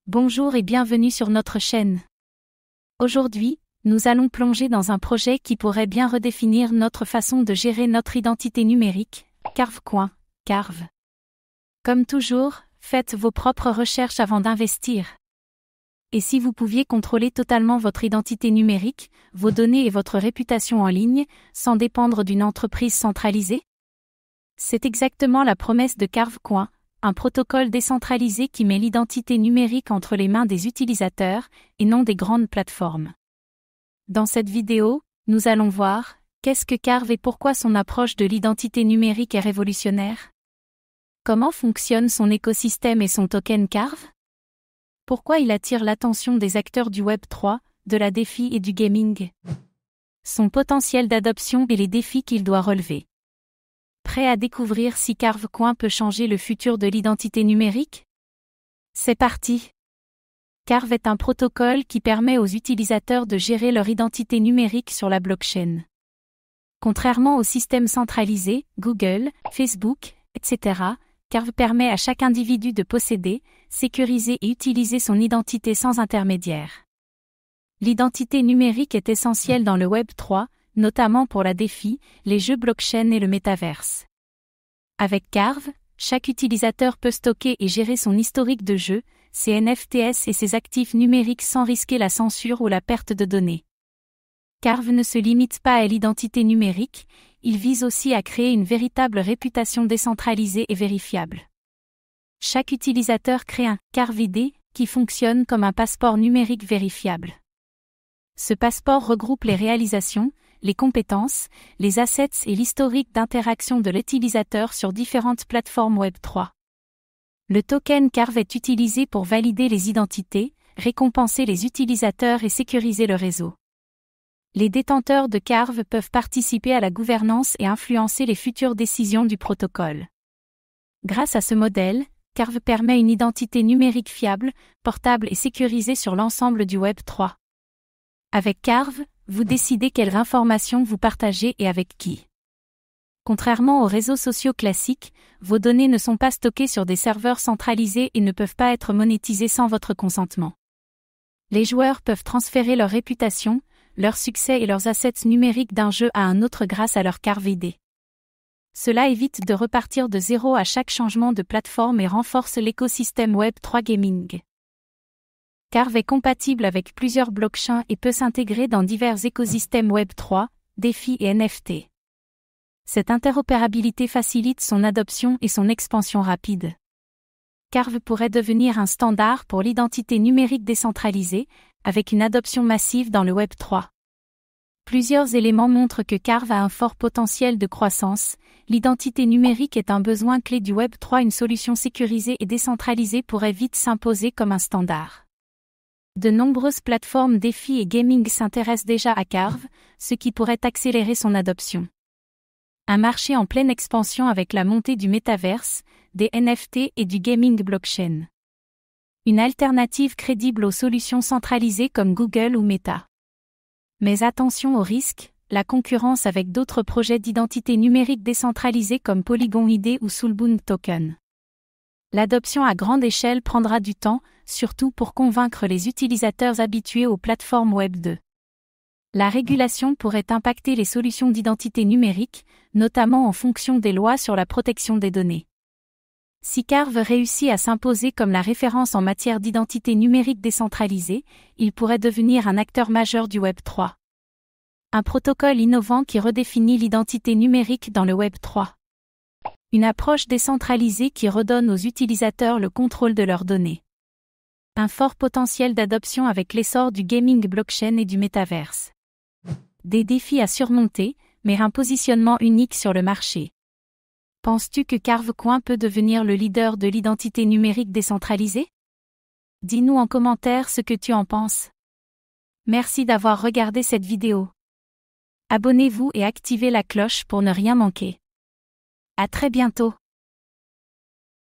Bonjour et bienvenue sur notre chaîne. Aujourd'hui, nous allons plonger dans un projet qui pourrait bien redéfinir notre façon de gérer notre identité numérique, Carvecoin, Carve. Comme toujours, faites vos propres recherches avant d'investir. Et si vous pouviez contrôler totalement votre identité numérique, vos données et votre réputation en ligne, sans dépendre d'une entreprise centralisée? C'est exactement la promesse de Carvecoin, un protocole décentralisé qui met l'identité numérique entre les mains des utilisateurs, et non des grandes plateformes. Dans cette vidéo, nous allons voir qu'est-ce que Carve et pourquoi son approche de l'identité numérique est révolutionnaire. Comment fonctionne son écosystème et son token Carve? Pourquoi il attire l'attention des acteurs du Web3, de la DeFi et du gaming? Son potentiel d'adoption et les défis qu'il doit relever. Prêt à découvrir si Carvecoin peut changer le futur de l'identité numérique? C'est parti! Carve est un protocole qui permet aux utilisateurs de gérer leur identité numérique sur la blockchain. Contrairement aux systèmes centralisés, Google, Facebook, etc., Carve permet à chaque individu de posséder, sécuriser et utiliser son identité sans intermédiaire. L'identité numérique est essentielle dans le Web3, notamment pour la DeFi, les jeux blockchain et le métaverse. Avec Carve, chaque utilisateur peut stocker et gérer son historique de jeu, ses NFTs et ses actifs numériques sans risquer la censure ou la perte de données. Carve ne se limite pas à l'identité numérique, il vise aussi à créer une véritable réputation décentralisée et vérifiable. Chaque utilisateur crée un Carve ID qui fonctionne comme un passeport numérique vérifiable. Ce passeport regroupe les réalisations, les compétences, les assets et l'historique d'interaction de l'utilisateur sur différentes plateformes Web3. Le token Carve est utilisé pour valider les identités, récompenser les utilisateurs et sécuriser le réseau. Les détenteurs de Carve peuvent participer à la gouvernance et influencer les futures décisions du protocole. Grâce à ce modèle, Carve permet une identité numérique fiable, portable et sécurisée sur l'ensemble du Web3. Avec Carve, vous décidez quelles informations vous partagez et avec qui. Contrairement aux réseaux sociaux classiques, vos données ne sont pas stockées sur des serveurs centralisés et ne peuvent pas être monétisées sans votre consentement. Les joueurs peuvent transférer leur réputation, leur succès et leurs assets numériques d'un jeu à un autre grâce à leur Carve ID. Cela évite de repartir de zéro à chaque changement de plateforme et renforce l'écosystème Web3 Gaming. Carve est compatible avec plusieurs blockchains et peut s'intégrer dans divers écosystèmes Web3, DeFi et NFT. Cette interopérabilité facilite son adoption et son expansion rapide. Carve pourrait devenir un standard pour l'identité numérique décentralisée, avec une adoption massive dans le Web3. Plusieurs éléments montrent que Carve a un fort potentiel de croissance. L'identité numérique est un besoin clé du Web3. Une solution sécurisée et décentralisée pourrait vite s'imposer comme un standard. De nombreuses plateformes DeFi et gaming s'intéressent déjà à Carve, ce qui pourrait accélérer son adoption. Un marché en pleine expansion avec la montée du métaverse, des NFT et du gaming blockchain. Une alternative crédible aux solutions centralisées comme Google ou Meta. Mais attention aux risques, la concurrence avec d'autres projets d'identité numérique décentralisés comme Polygon ID ou Soulbound Token. L'adoption à grande échelle prendra du temps, surtout pour convaincre les utilisateurs habitués aux plateformes Web 2. La régulation pourrait impacter les solutions d'identité numérique, notamment en fonction des lois sur la protection des données. Si Carve réussit à s'imposer comme la référence en matière d'identité numérique décentralisée, il pourrait devenir un acteur majeur du Web3. Un protocole innovant qui redéfinit l'identité numérique dans le Web3. Une approche décentralisée qui redonne aux utilisateurs le contrôle de leurs données. Un fort potentiel d'adoption avec l'essor du gaming blockchain et du métaverse. Des défis à surmonter, mais un positionnement unique sur le marché. Penses-tu que Carvecoin peut devenir le leader de l'identité numérique décentralisée? Dis-nous en commentaire ce que tu en penses. Merci d'avoir regardé cette vidéo. Abonnez-vous et activez la cloche pour ne rien manquer. À très bientôt.